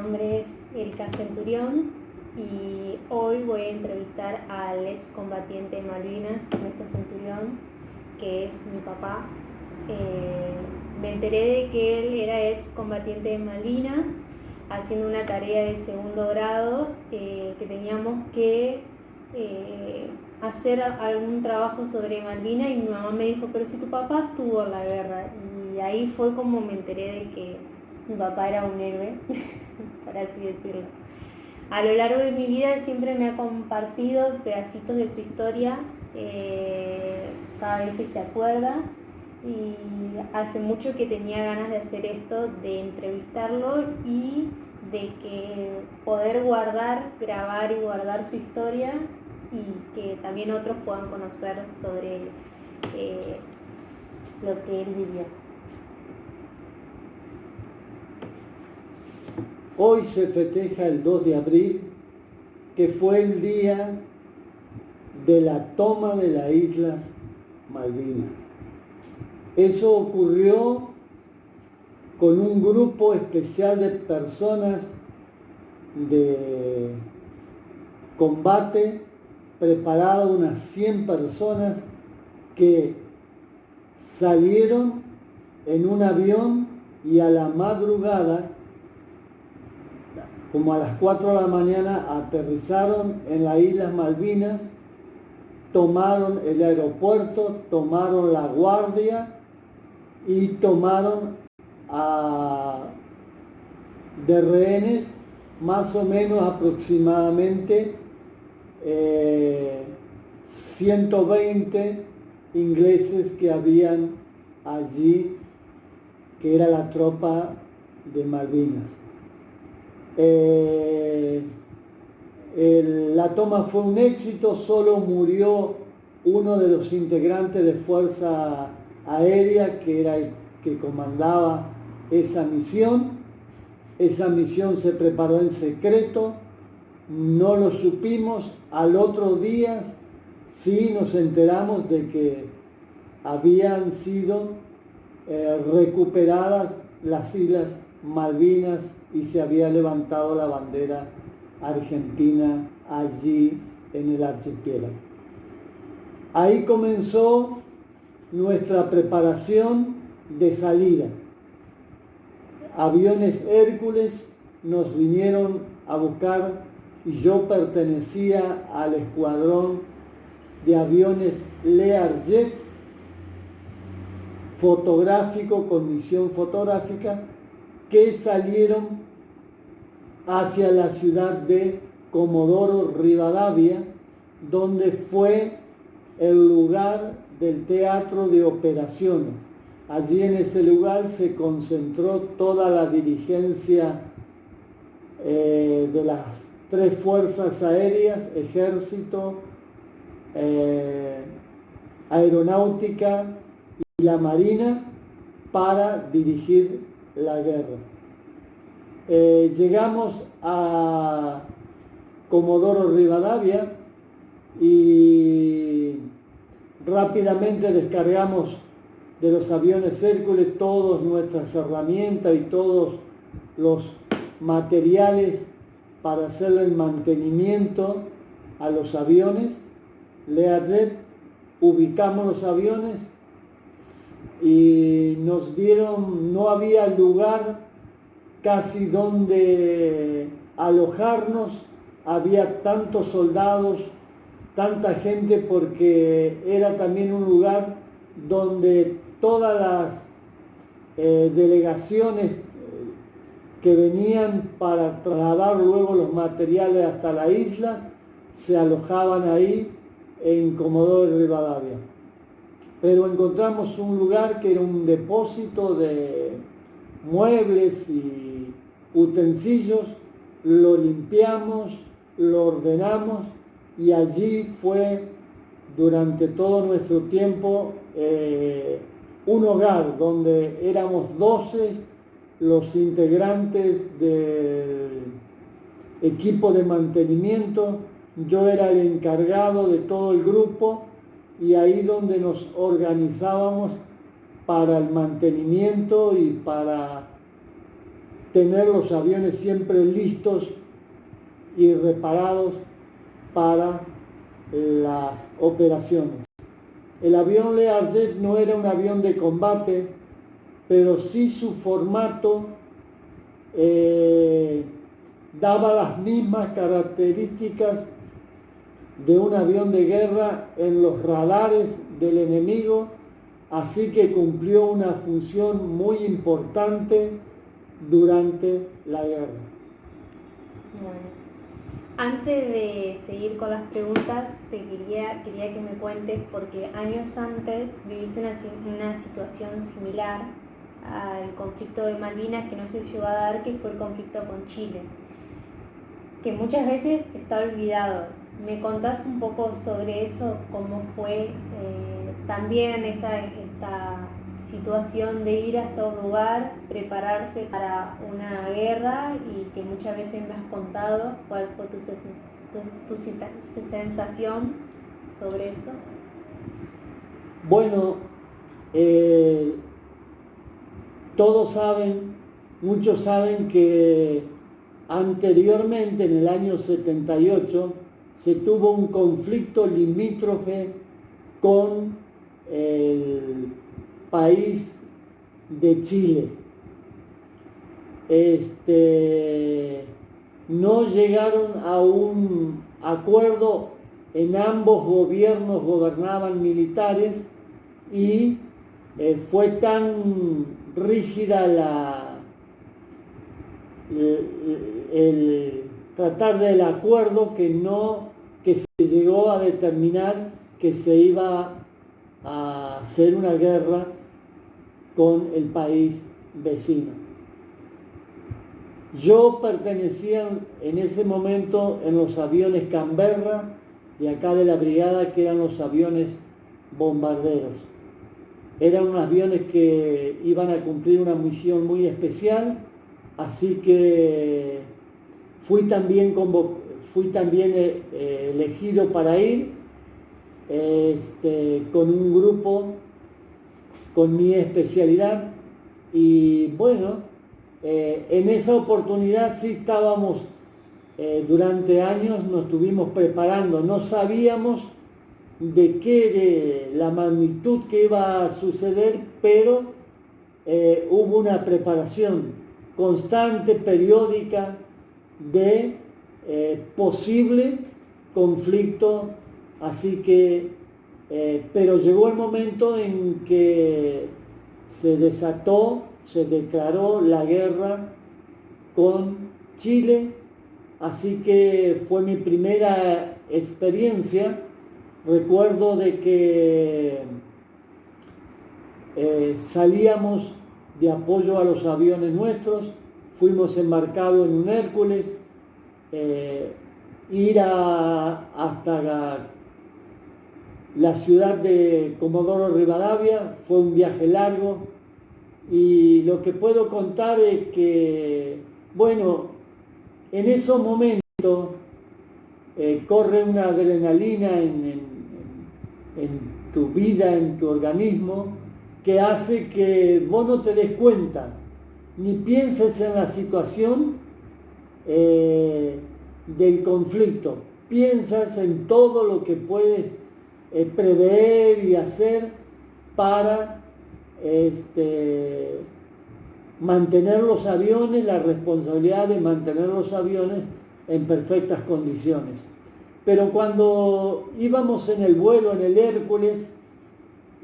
nombre es Erika Centurión y hoy voy a entrevistar al excombatiente de Malvinas, Ernesto Centurión, que es mi papá. Me enteré de que él era excombatiente de Malvinas, haciendo una tarea de segundo grado, que teníamos que hacer algún trabajo sobre Malvinas, y mi mamá me dijo, pero si tu papá estuvo en la guerra. Y ahí fue como me enteré de que mi papá era un héroe, por así decirlo. A lo largo de mi vida siempre me ha compartido pedacitos de su historia, cada vez que se acuerda, y hace mucho que tenía ganas de hacer esto, de entrevistarlo y de que poder grabar y guardar su historia, y que también otros puedan conocer sobre lo que él vivió. Hoy se festeja el 2 de abril, que fue el día de la toma de las Islas Malvinas. Eso ocurrió con un grupo especial de personas de combate, preparado unas 100 personas que salieron en un avión y a la madrugada, como a las 4 de la mañana, aterrizaron en las Islas Malvinas, tomaron el aeropuerto, tomaron La Guardia y tomaron de rehenes más o menos aproximadamente 120 ingleses que habían allí, que era la tropa de Malvinas. La toma fue un éxito, solo murió uno de los integrantes de Fuerza Aérea, que era el que comandaba esa misión. Esa misión se preparó en secreto, no lo supimos. Al otro día sí nos enteramos de que habían sido recuperadas las Islas Malvinas y se había levantado la bandera argentina allí en el archipiélago. Ahí comenzó nuestra preparación de salida. Aviones Hércules nos vinieron a buscar y yo pertenecía al escuadrón de aviones Learjet, fotográfico, con misión fotográfica, que salieron hacia la ciudad de Comodoro Rivadavia, donde fue el lugar del teatro de operaciones. Allí en ese lugar se concentró toda la dirigencia de las 3 fuerzas aéreas, ejército, aeronáutica y la marina, para dirigir la guerra. Llegamos a Comodoro Rivadavia y rápidamente descargamos de los aviones Hércules todas nuestras herramientas y todos los materiales para hacer el mantenimiento a los aviones Learjet. Ubicamos los aviones y nos dieron, no había lugar casi donde alojarnos, había tantos soldados, tanta gente, porque era también un lugar donde todas las delegaciones que venían para trasladar luego los materiales hasta las islas se alojaban ahí en Comodoro Rivadavia. Pero encontramos un lugar que era un depósito de muebles y utensilios, lo limpiamos, lo ordenamos y allí fue durante todo nuestro tiempo un hogar donde éramos 12 los integrantes del equipo de mantenimiento. Yo era el encargado de todo el grupo y ahí donde nos organizábamos para el mantenimiento y para tener los aviones siempre listos y reparados para las operaciones. El avión Learjet no era un avión de combate, pero sí su formato daba las mismas características de un avión de guerra en los radares del enemigo, así que cumplió una función muy importante durante la guerra. Bueno, antes de seguir con las preguntas, quería que me cuentes, porque años antes viviste una situación similar al conflicto de Malvinas, que no se llegó a dar, que fue el conflicto con Chile, que muchas veces está olvidado. ¿Me contás un poco sobre eso? ¿Cómo fue también esta situación de ir hasta un lugar, prepararse para una guerra, y que muchas veces me has contado cuál fue tu sensación sobre eso? Bueno, todos saben, muchos saben que anteriormente, en el año 78, se tuvo un conflicto limítrofe con el país de Chile. No llegaron a un acuerdo, en ambos gobiernos gobernaban militares y fue tan rígida el tratar del acuerdo que se llegó a determinar que se iba a hacer una guerra con el país vecino. Yo pertenecía en ese momento en los aviones Canberra de acá de la brigada, que eran los aviones bombarderos. Eran unos aviones que iban a cumplir una misión muy especial, así que fui también elegido para ir con un grupo con mi especialidad, y bueno, en esa oportunidad sí estábamos, durante años nos estuvimos preparando, no sabíamos de la magnitud que iba a suceder, pero hubo una preparación constante, periódica, de posible conflicto, así que, pero llegó el momento en que se declaró la guerra con Chile, así que fue mi primera experiencia. Recuerdo de que salíamos de apoyo a los aviones nuestros, fuimos embarcados en un Hércules, ir hasta la ciudad de Comodoro Rivadavia, fue un viaje largo, y lo que puedo contar es que, bueno, en esos momentos corre una adrenalina en tu vida, en tu organismo, que hace que vos no te des cuenta, ni pienses en la situación del conflicto, piensas en todo lo que puedes prever y hacer para mantener los aviones, la responsabilidad de mantener los aviones en perfectas condiciones. Pero cuando íbamos en el vuelo, en el Hércules,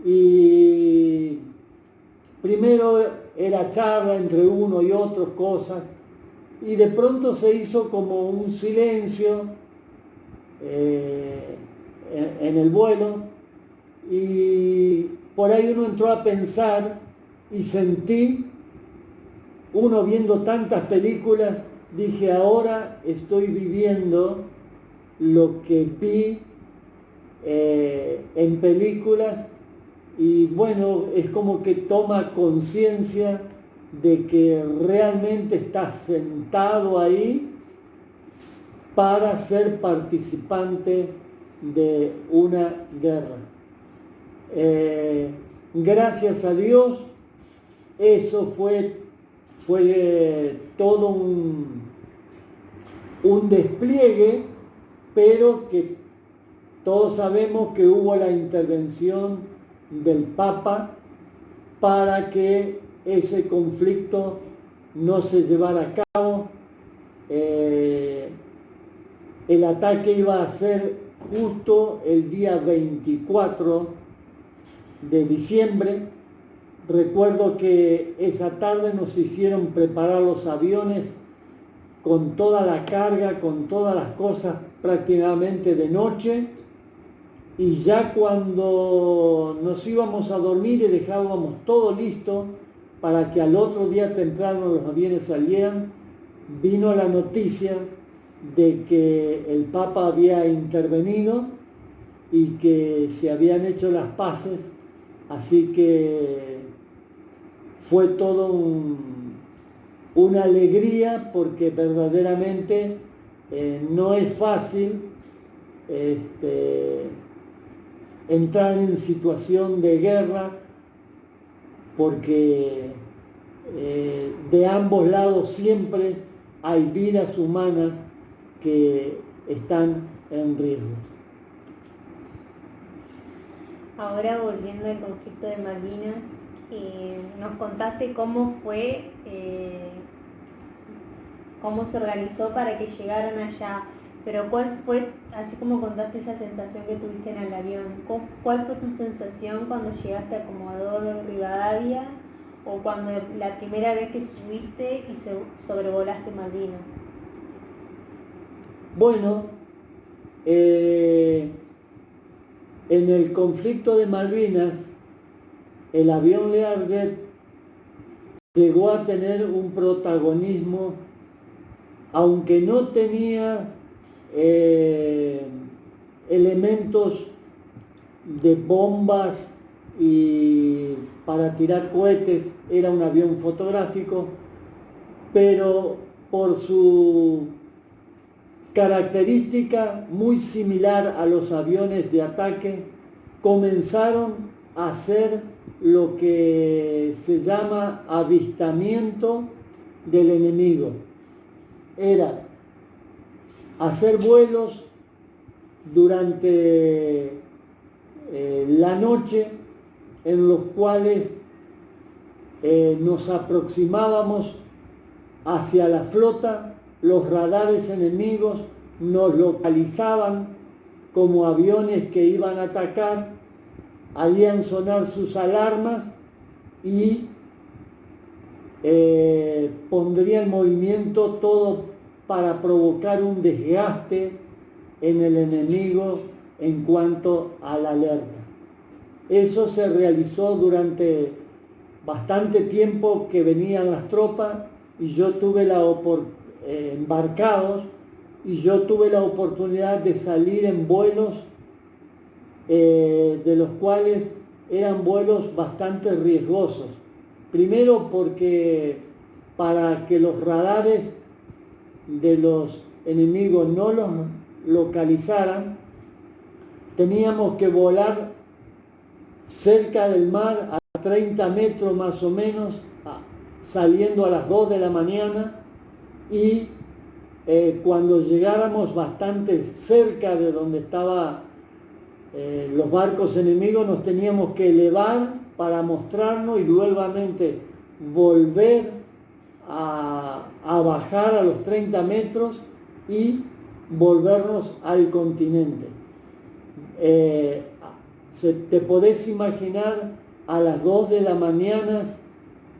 y primero era charla entre uno y otro, cosas, y de pronto se hizo como un silencio en el vuelo, y por ahí uno entró a pensar y sentí, uno viendo tantas películas, dije, ahora estoy viviendo lo que vi en películas, y bueno, es como que toma conciencia de que realmente estás sentado ahí para ser participante de una guerra. Gracias a Dios, eso fue fue todo un despliegue, pero que todos sabemos que hubo la intervención del Papa para que ese conflicto no se llevara a cabo. El ataque iba a ser justo el día 24 de diciembre. Recuerdo que esa tarde nos hicieron preparar los aviones con toda la carga, con todas las cosas prácticamente de noche, y ya cuando nos íbamos a dormir y dejábamos todo listo para que al otro día temprano los aviones salieran, vino la noticia de que el Papa había intervenido y que se habían hecho las paces, así que fue todo una alegría, porque verdaderamente no es fácil entrar en situación de guerra, porque de ambos lados siempre hay vidas humanas que están en riesgo. Ahora volviendo al conflicto de Malvinas, nos contaste cómo fue, cómo se organizó para que llegaran allá, pero ¿cuál fue, así como contaste esa sensación que tuviste en el avión, cuál fue tu sensación cuando llegaste a Comodoro Rivadavia o cuando la primera vez que subiste y sobrevolaste Malvinas? Bueno, en el conflicto de Malvinas, el avión Learjet llegó a tener un protagonismo, aunque no tenía elementos de bombas y para tirar cohetes. Era un avión fotográfico, pero por su característica muy similar a los aviones de ataque, comenzaron a hacer lo que se llama avistamiento del enemigo. Era hacer vuelos durante la noche en los cuales nos aproximábamos hacia la flota. Los radares enemigos nos localizaban como aviones que iban a atacar, harían sonar sus alarmas y pondría en movimiento todo para provocar un desgaste en el enemigo en cuanto a la alerta. Eso se realizó durante bastante tiempo que venían las tropas y yo tuve embarcados, y yo tuve la oportunidad de salir en vuelos de los cuales eran vuelos bastante riesgosos. Primero porque para que los radares de los enemigos no los localizaran, teníamos que volar cerca del mar a 30 metros más o menos, saliendo a las 2 de la mañana, y cuando llegáramos bastante cerca de donde estaban los barcos enemigos, nos teníamos que elevar para mostrarnos y nuevamente volver a bajar a los 30 metros y volvernos al continente. Te podés imaginar a las 2 de la mañana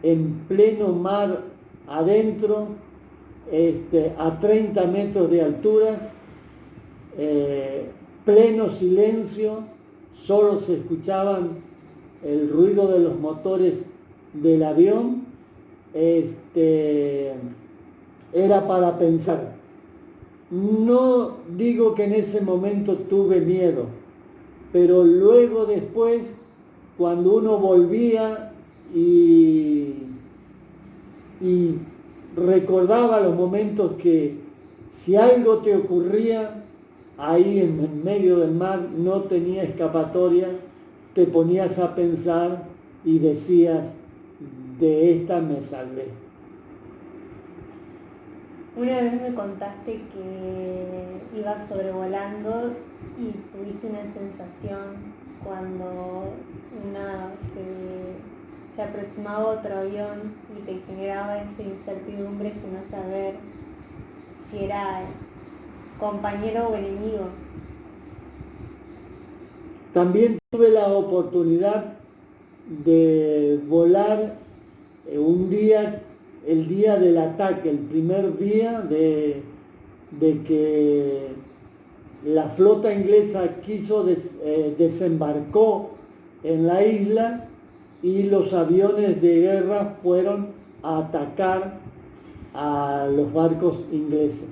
en pleno mar adentro, a 30 metros de alturas, pleno silencio, solo se escuchaban el ruido de los motores del avión. Era para pensar. No digo que en ese momento tuve miedo, pero luego después, cuando uno volvía y recordaba los momentos que si algo te ocurría ahí en medio del mar, no tenía escapatoria, te ponías a pensar y decías, de esta me salvé. Una vez me contaste que ibas sobrevolando y tuviste una sensación cuando se aproximaba otro avión y te generaba esa incertidumbre sin no saber si era compañero o enemigo. También tuve la oportunidad de volar un día, el día del ataque, el primer día de que la flota inglesa desembarcó en la isla y los aviones de guerra fueron a atacar a los barcos ingleses.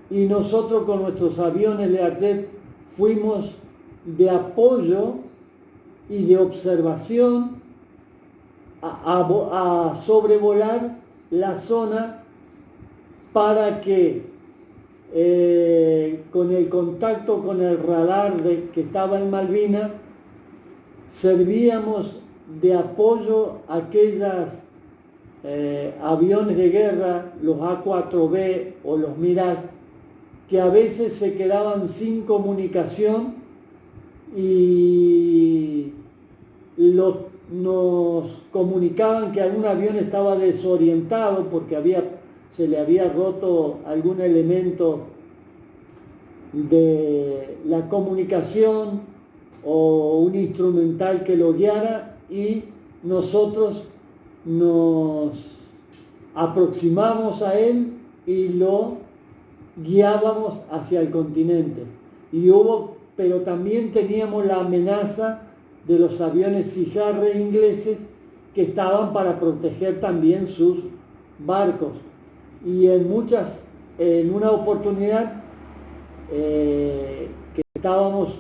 Y nosotros con nuestros aviones Learjet fuimos de apoyo y de observación a sobrevolar la zona para que con el contacto con el radar que estaba en Malvinas servíamos de apoyo a aquellas aviones de guerra, los A4B o los Mirage, que a veces se quedaban sin comunicación y nos comunicaban que algún avión estaba desorientado porque se le había roto algún elemento de la comunicación o un instrumental que lo guiara, y nosotros nos aproximamos a él y lo guiábamos hacia el continente. Pero también teníamos la amenaza de los aviones Sea Harrier ingleses que estaban para proteger también sus barcos. Y en una oportunidad que estábamos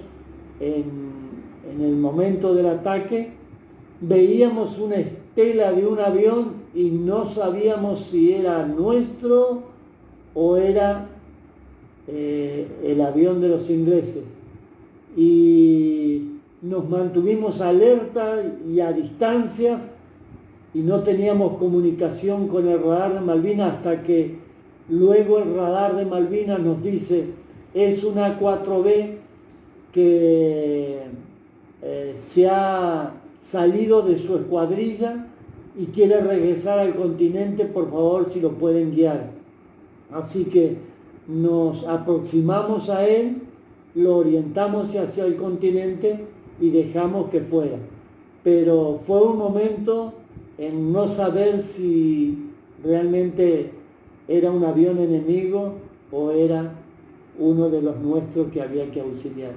en el momento del ataque, veíamos una estela de un avión y no sabíamos si era nuestro o era el avión de los ingleses. Y nos mantuvimos alerta y a distancias y no teníamos comunicación con el radar de Malvinas hasta que luego el radar de Malvinas nos dice: es una A4B que se ha salido de su escuadrilla y quiere regresar al continente, por favor si lo pueden guiar. Así que nos aproximamos a él, lo orientamos hacia el continente y dejamos que fuera. Pero fue un momento en no saber si realmente era un avión enemigo o era uno de los nuestros que había que auxiliar.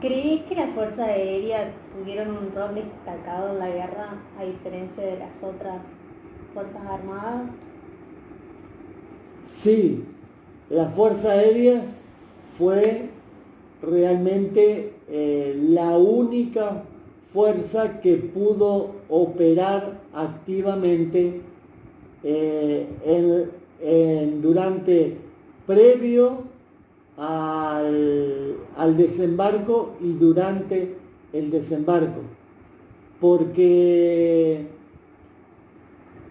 ¿Crees que la Fuerza Aérea tuvieron un rol destacado en la guerra a diferencia de las otras Fuerzas Armadas? Sí, la Fuerza Aérea fue realmente la única fuerza que pudo operar activamente previo al desembarco y durante el desembarco, porque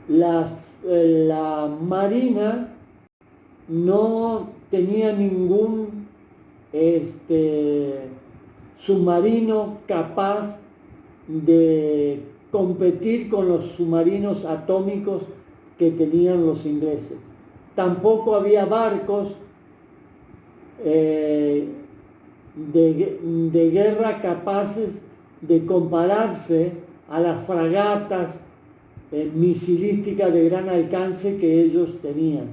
la Marina no tenía ningún submarino capaz de competir con los submarinos atómicos que tenían los ingleses. Tampoco había barcos de guerra capaces de compararse a las fragatas misilísticas de gran alcance que ellos tenían.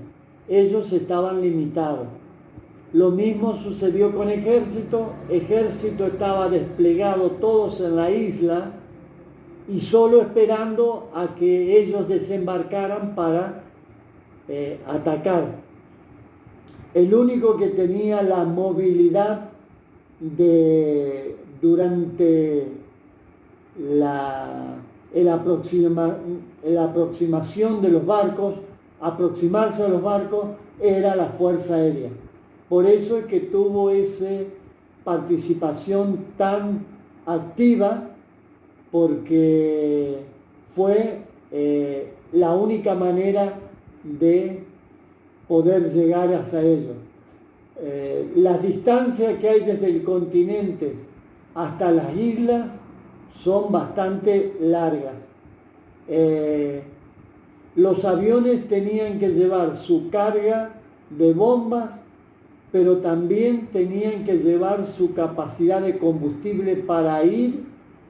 Ellos estaban limitados. Lo mismo sucedió con Ejército. Ejército estaba desplegado todos en la isla y solo esperando a que ellos desembarcaran para atacar. El único que tenía la movilidad durante la aproximación de los barcos, aproximarse a los barcos, era la Fuerza Aérea. Por eso es que tuvo esa participación tan activa, porque fue la única manera de poder llegar hasta ellos. Las distancias que hay desde el continente hasta las islas son bastante largas. Los aviones tenían que llevar su carga de bombas, pero también tenían que llevar su capacidad de combustible para ir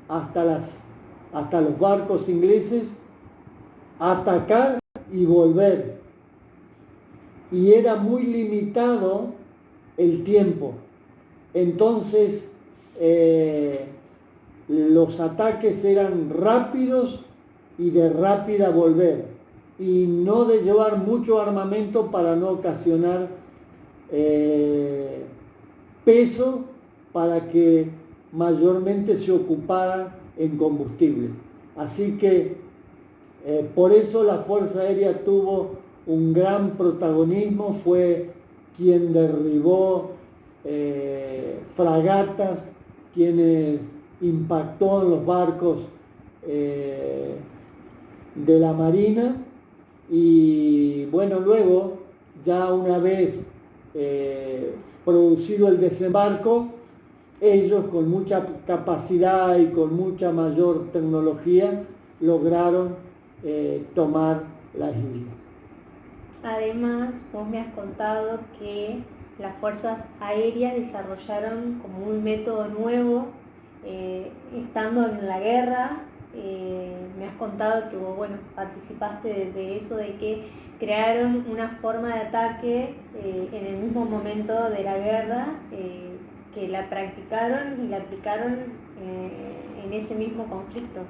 hasta los barcos ingleses, atacar y volver. Y era muy limitado el tiempo. Entonces, los ataques eran rápidos y de rápida volver, y no de llevar mucho armamento para no ocasionar peso para que mayormente se ocupara en combustible. Así que por eso la Fuerza Aérea tuvo un gran protagonismo, fue quien derribó fragatas, quienes impactó en los barcos de la Marina, y bueno, luego, ya una vez producido el desembarco, ellos con mucha capacidad y con mucha mayor tecnología lograron tomar las islas. Además, vos me has contado que las fuerzas aéreas desarrollaron como un método nuevo estando en la guerra. Me has contado que vos, bueno, participaste de eso, de que crearon una forma de ataque en el mismo momento de la guerra, que la practicaron y la aplicaron en ese mismo conflicto.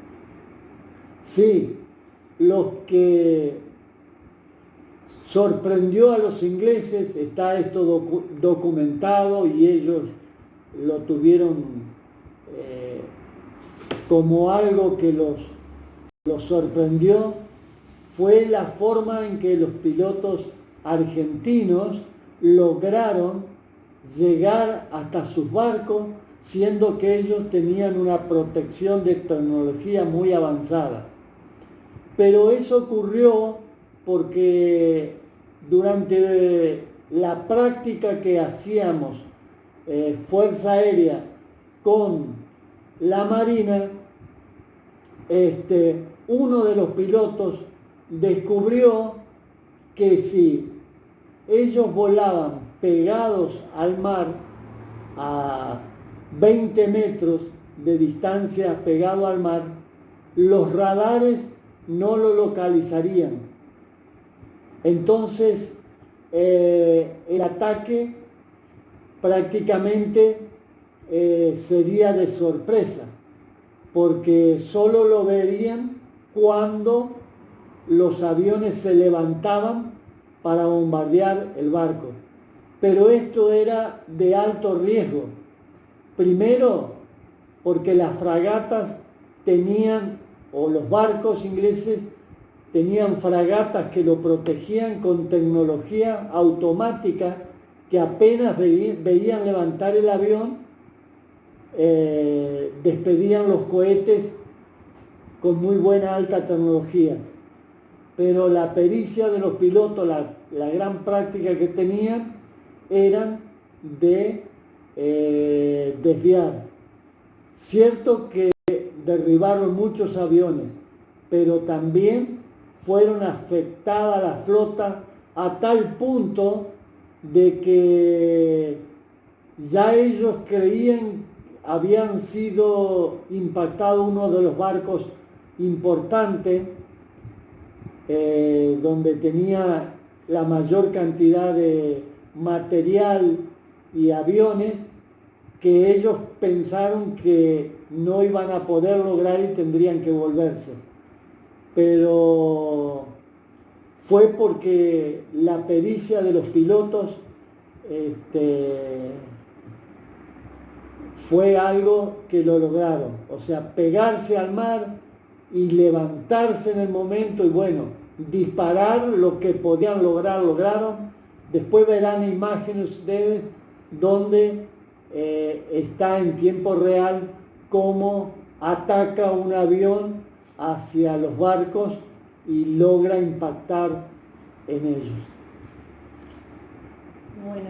Sí, lo que sorprendió a los ingleses, está esto documentado y ellos lo tuvieron como algo que los sorprendió, fue la forma en que los pilotos argentinos lograron llegar hasta sus barcos, siendo que ellos tenían una protección de tecnología muy avanzada. Pero eso ocurrió porque durante la práctica que hacíamos Fuerza Aérea con la Marina, uno de los pilotos descubrió que si ellos volaban pegados al mar a 20 metros de distancia pegado al mar, los radares no lo localizarían. Entonces, el ataque prácticamente sería de sorpresa, porque solo lo verían cuando los aviones se levantaban para bombardear el barco. Pero esto era de alto riesgo. Primero, porque las fragatas tenían, o los barcos ingleses tenían fragatas que lo protegían con tecnología automática, que apenas veían levantar el avión, despedían los cohetes con muy buena alta tecnología. Pero la pericia de los pilotos, la gran práctica que tenían, eran de desviar. Cierto que derribaron muchos aviones, pero también fueron afectada la flota a tal punto de que ya ellos creían habían sido impactado uno de los barcos importantes, donde tenía la mayor cantidad de material y aviones, que ellos pensaron que no iban a poder lograr y tendrían que volverse. Pero fue porque la pericia de los pilotos fue algo que lo lograron. O sea, pegarse al mar y levantarse en el momento y bueno, disparar lo que podían lograr, lograron. Después verán imágenes ustedes donde está en tiempo real cómo ataca un avión hacia los barcos y logra impactar en ellos. Bueno,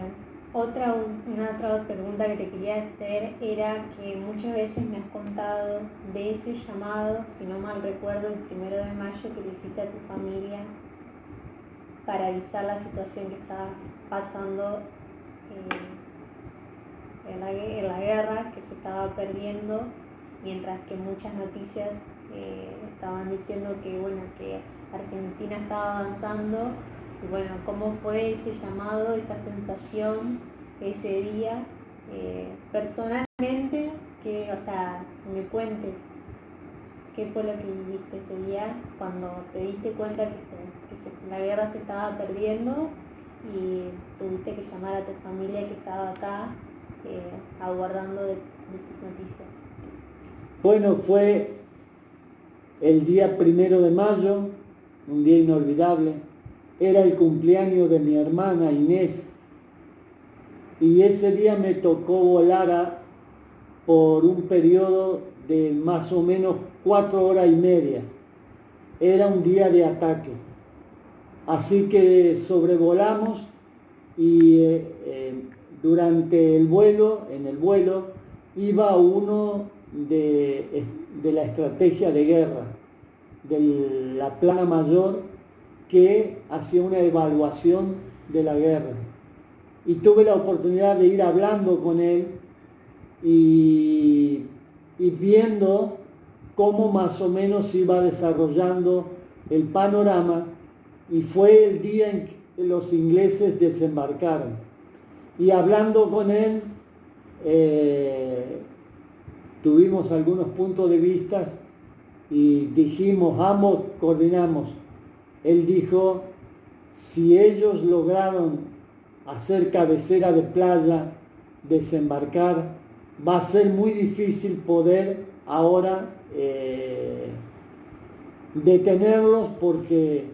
una otra pregunta que te quería hacer era que muchas veces me has contado de ese llamado, si no mal recuerdo, el 1 de mayo que le hiciste a tu familia para avisar la situación que estaba pasando en la guerra, que se estaba perdiendo, mientras que muchas noticias estaban diciendo que, bueno, que Argentina estaba avanzando. Y bueno, ¿cómo fue ese llamado, esa sensación ese día? Personalmente, o sea, me cuentes qué fue lo que viviste ese día cuando te diste cuenta que la guerra se estaba perdiendo y tuviste que llamar a tu familia que estaba acá aguardando de tus noticias. Bueno, fue el día 1 de mayo, un día inolvidable. Era el cumpleaños de mi hermana Inés y ese día me tocó volar por un periodo de más o menos 4 horas y media. Era un día de ataque. Así que sobrevolamos y durante el vuelo, en el vuelo, iba uno de la estrategia de guerra, de la plana mayor, que hacía una evaluación de la guerra. Y tuve la oportunidad de ir hablando con él y viendo cómo más o menos se iba desarrollando el panorama, y fue el día en que los ingleses desembarcaron. Y hablando con él, tuvimos algunos puntos de vista y dijimos, ambos coordinamos. Él dijo, si ellos lograron hacer cabecera de playa, desembarcar, va a ser muy difícil poder ahora detenerlos, porque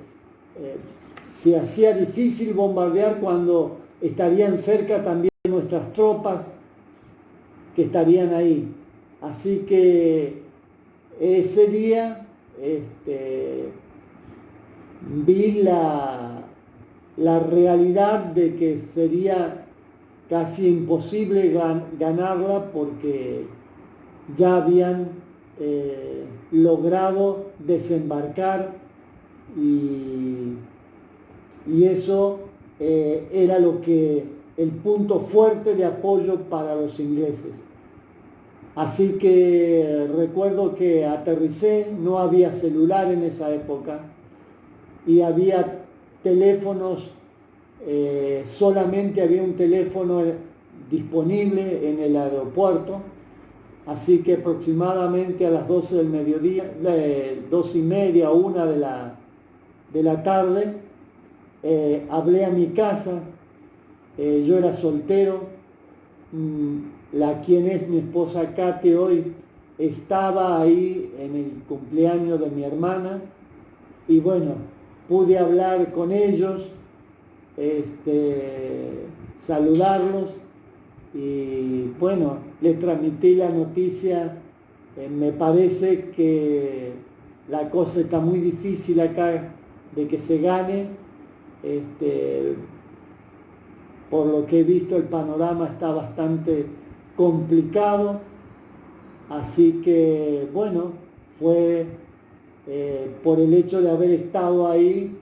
se hacía difícil bombardear cuando estarían cerca también nuestras tropas que estarían ahí. Así que ese día vi la realidad de que sería casi imposible ganarla, porque ya habían logrado desembarcar y eso era el punto fuerte de apoyo para los ingleses. Así que recuerdo que aterricé, no había celular en esa época y había teléfonos, solamente había un teléfono disponible en el aeropuerto. Así que aproximadamente a las 12 del mediodía, 12:30, 1 de la tarde, hablé a mi casa. Yo era soltero. Quien es mi esposa Kate hoy estaba ahí en el cumpleaños de mi hermana y bueno, pude hablar con ellos, saludarlos y bueno, les transmití la noticia. Me parece que la cosa está muy difícil acá de que se gane. Por lo que he visto, el panorama está bastante complicado, así que bueno, fue por el hecho de haber estado ahí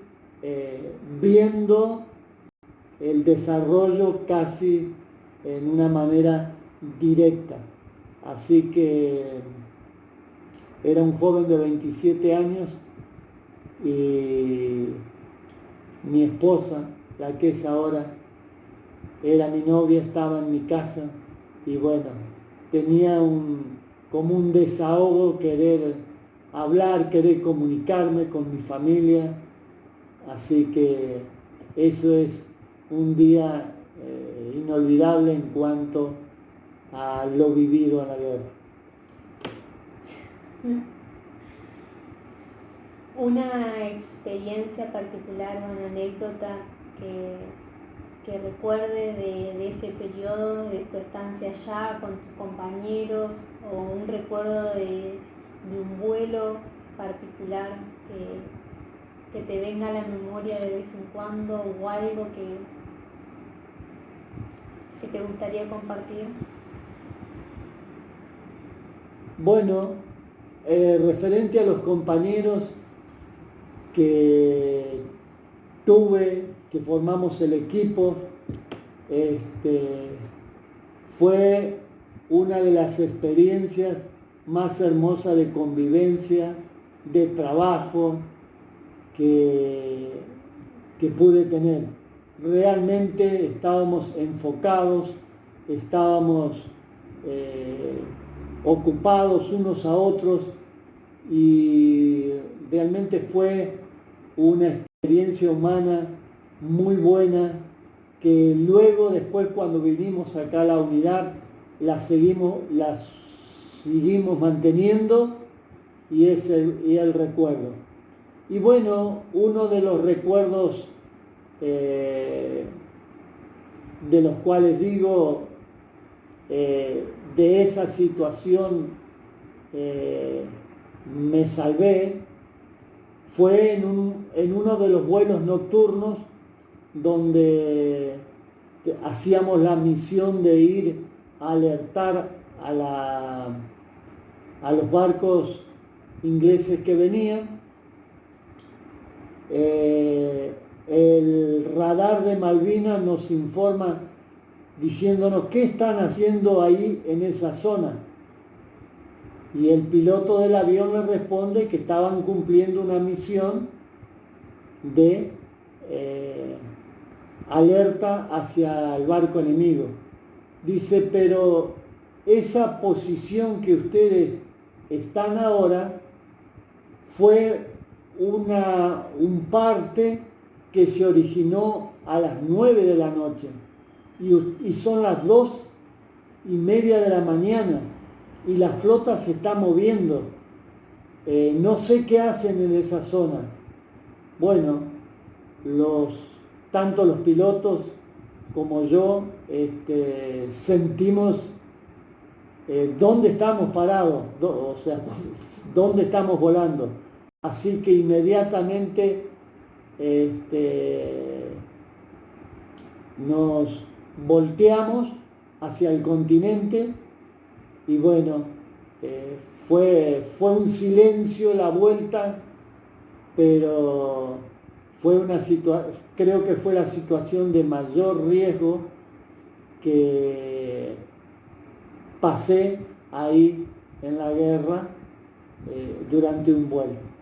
viendo el desarrollo casi en una manera directa. Así que era un joven de 27 años y mi esposa, la que es ahora, era mi novia, estaba en mi casa y bueno, tenía como un desahogo, querer hablar, querer comunicarme con mi familia. Así que eso es un día inolvidable en cuanto a lo vivido en la guerra. Una experiencia particular o una anécdota que recuerde de ese periodo, de tu estancia allá con tus compañeros, o un recuerdo de un vuelo particular que te venga a la memoria de vez en cuando o algo que te gustaría compartir? Bueno, referente a los compañeros que tuve, que formamos el equipo, fue una de las experiencias más hermosas de convivencia, de trabajo que pude tener. Realmente estábamos enfocados, estábamos ocupados unos a otros y realmente fue una experiencia humana muy buena que luego, después, cuando vinimos acá a la unidad, la seguimos manteniendo y es el recuerdo. Y bueno, uno de los recuerdos de los cuales digo, de esa situación me salvé, fue en uno de los vuelos nocturnos donde hacíamos la misión de ir a alertar a los barcos ingleses que venían. El radar de Malvinas nos informa diciéndonos qué están haciendo ahí en esa zona. Y el piloto del avión le responde que estaban cumpliendo una misión de alerta hacia el barco enemigo. Dice, pero esa posición que ustedes están ahora fue un parte que se originó a las 9 de la noche y son las 2:30 de la mañana y la flota se está moviendo. No sé qué hacen en esa zona. Bueno, tanto los pilotos como yo sentimos dónde estamos parados, o sea, dónde estamos volando. Así que inmediatamente nos volteamos hacia el continente y bueno, fue un silencio la vuelta, pero creo que fue la situación de mayor riesgo que pasé ahí en la guerra durante un vuelo.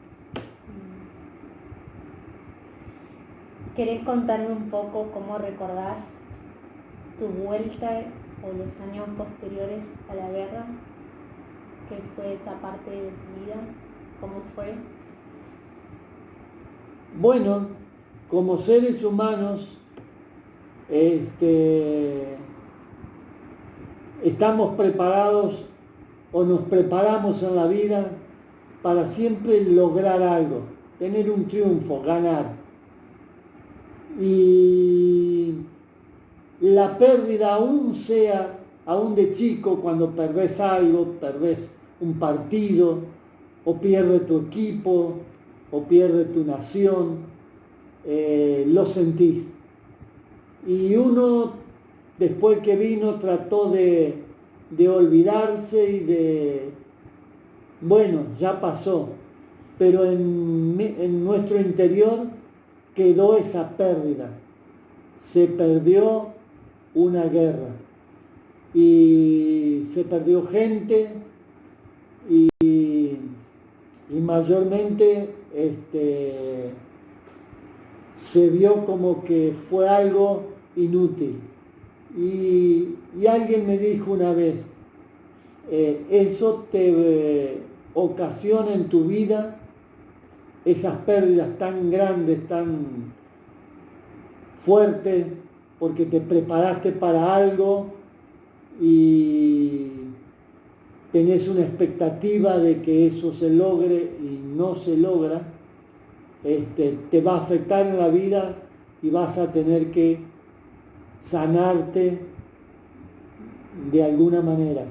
¿Querés contarme un poco cómo recordás tu vuelta o los años posteriores a la guerra? ¿Qué fue esa parte de tu vida? ¿Cómo fue? Bueno, como seres humanos, estamos preparados o nos preparamos en la vida para siempre lograr algo, tener un triunfo, ganar. Y la pérdida, aún de chico, cuando perdés algo, perdés un partido, o pierde tu equipo, o pierde tu nación, lo sentís. Y uno, después que vino, trató de olvidarse y bueno, ya pasó. Pero en nuestro interior quedó esa pérdida. Se perdió una guerra. Y se perdió gente y mayormente se vio como que fue algo inútil. Y alguien me dijo una vez, eso te ocasiona en tu vida esas pérdidas tan grandes, tan fuertes, porque te preparaste para algo y tenés una expectativa de que eso se logre y no se logra, te va a afectar en la vida y vas a tener que sanarte de alguna manera.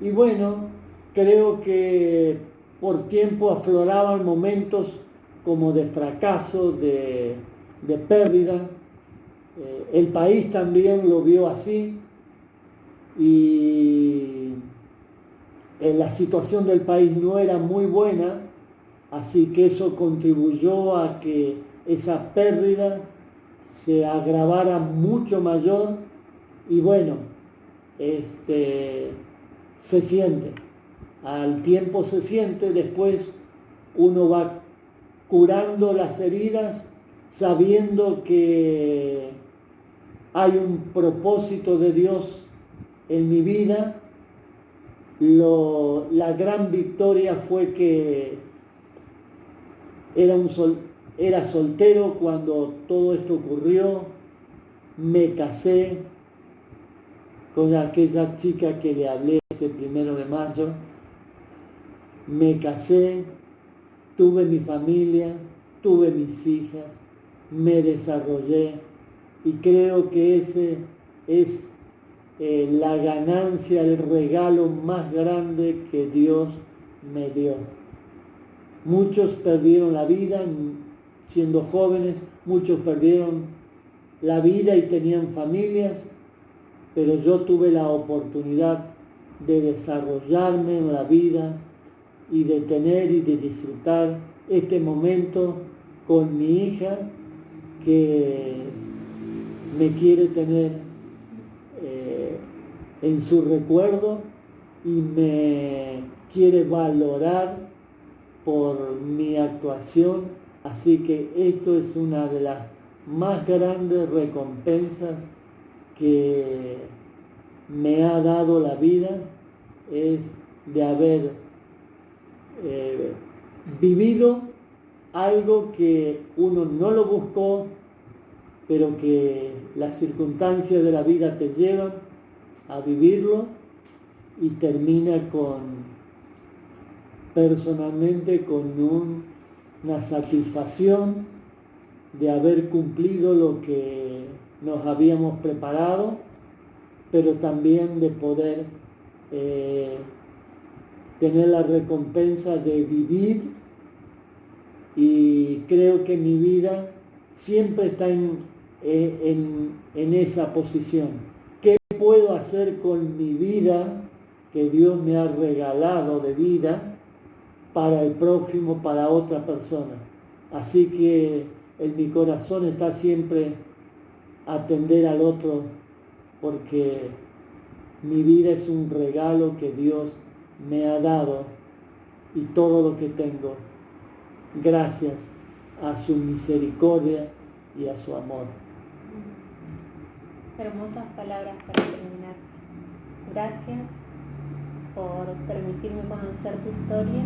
Y bueno, creo que por tiempo afloraban momentos como de fracaso, de pérdida. El país también lo vio así y la situación del país no era muy buena, así que eso contribuyó a que esa pérdida se agravara mucho mayor y bueno, se siente, al tiempo se siente, después uno va curando las heridas sabiendo que hay un propósito de Dios en mi vida. La gran victoria fue que era soltero cuando todo esto ocurrió, me casé con aquella chica que le hablé ese 1 de mayo, me casé, tuve mi familia, tuve mis hijas, me desarrollé y creo que ese es la ganancia, el regalo más grande que Dios me dio. Muchos perdieron la vida siendo jóvenes, muchos perdieron la vida y tenían familias, pero yo tuve la oportunidad de desarrollarme en la vida y de tener y de disfrutar este momento con mi hija que me quiere tener en su recuerdo y me quiere valorar por mi actuación, así que esto es una de las más grandes recompensas que me ha dado la vida, es de haber vivido algo que uno no lo buscó, pero que las circunstancias de la vida te llevan a vivirlo y termina personalmente con una satisfacción de haber cumplido lo que nos habíamos preparado, pero también de poder tener la recompensa de vivir, y creo que mi vida siempre está en esa posición. ¿Qué puedo hacer con mi vida que Dios me ha regalado de vida para el prójimo, para otra persona? Así que en mi corazón está siempre atender al otro, porque mi vida es un regalo que Dios me ha dado y todo lo que tengo, gracias a su misericordia y a su amor. Hermosas palabras para terminar. Gracias por permitirme conocer tu historia,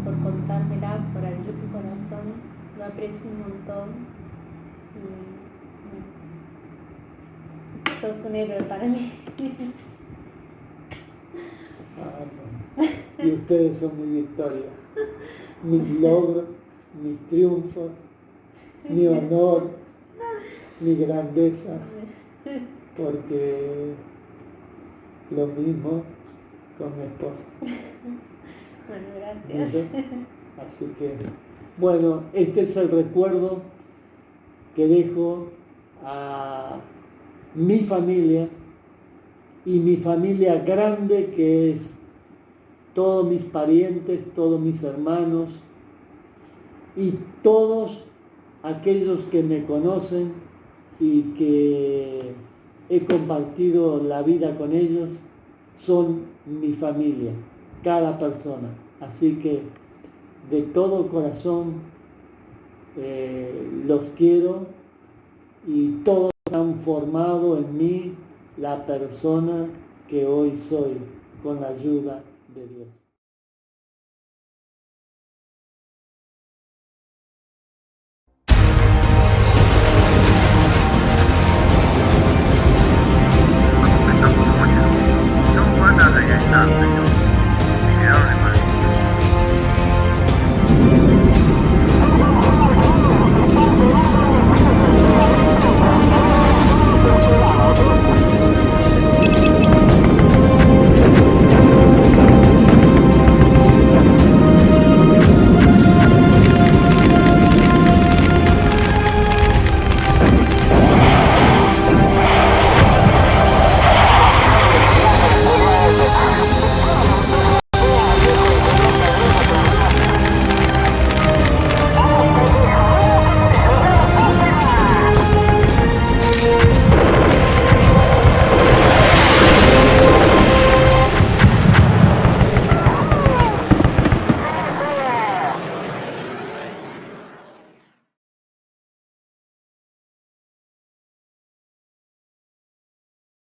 por contármela, por abrir tu corazón. Lo aprecio un montón. Y sos un héroe para mí. Y ustedes son mi victoria, mis logros, mis triunfos, mi honor, mi grandeza, porque lo mismo con mi esposa. Bueno, gracias. Así que, bueno, este es el recuerdo que dejo a mi familia y mi familia grande, que es todos mis parientes, todos mis hermanos y todos aquellos que me conocen y que he compartido la vida con ellos, son mi familia, cada persona. Así que de todo corazón los quiero, y todos han formado en mí la persona que hoy soy, con la ayuda de Dios.